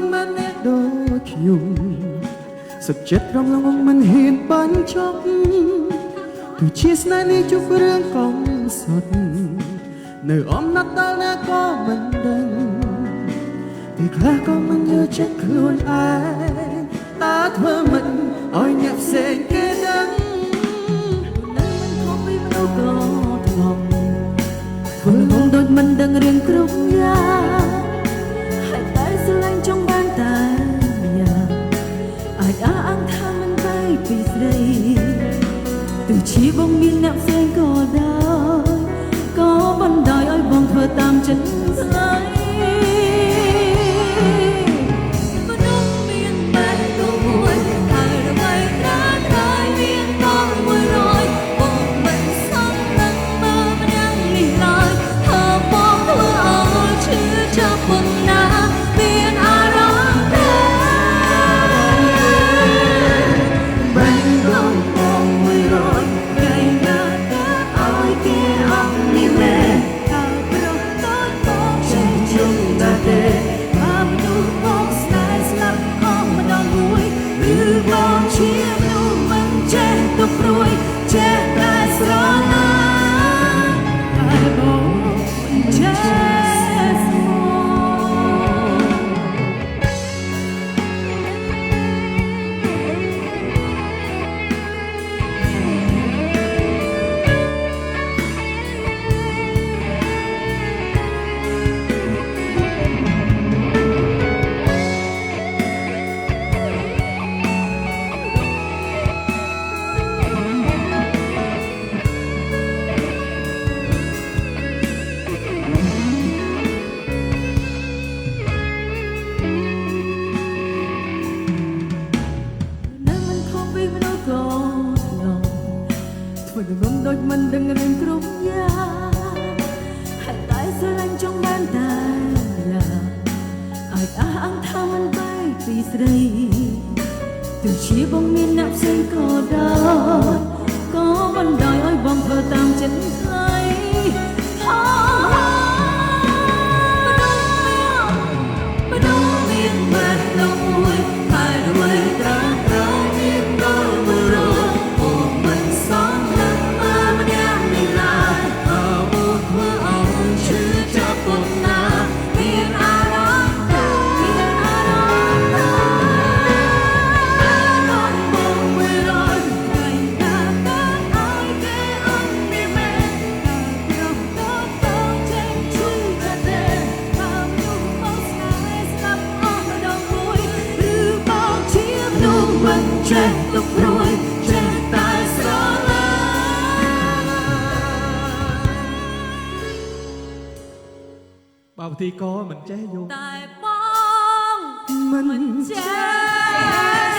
នមិនអ្នកដូចខ្ញុំសុខចិត្តរំលងមិនហ៊ានបញ្ចប់ទោះជាស្នេហ៍នេះជួបរឿងកងសត់នៅអំណត់ដល់ណាក៏មិនដឹងពេលខ្លះក៏មិនយល់ចិត្តខ្លួនឯងតើធ្វើមិនឲ្យអ្នកផ្សេងគេដឹងនៅមិនខុសពីមនុស្សក៏ធ្លាប់ធ្វើងងដូចមិនដឹងរឿងគ្រប់យ៉ាងហើយតែស្រឡាញ់ចង់បានតែយ៉ាងអាចអះអាងថាមិនបែកពីស្រីទោះជាបងមានអ្នកផ្សេងក៏ដោយក៏បណ្ដោយឲ្យបងធ្វើតាមចិត្តស្រីដូចមិនដឹងរឿងគ្រប់យ៉ាងហើយតែស្រឡាញ់ចង់បានតែយ៉ាងអាចអះអាងថាមិនបែកពីស្រីទោះជាបងមានអ្នកផ្សេងក៏ដោយក៏បណ្ដោយឲ្យបងធ្វើតាមចិត្តស្រីចេះទុកព្រួយចេះតែស្រឡាញ់បើវិធីក៏មិនចេះយល់តែបងមិនចេះ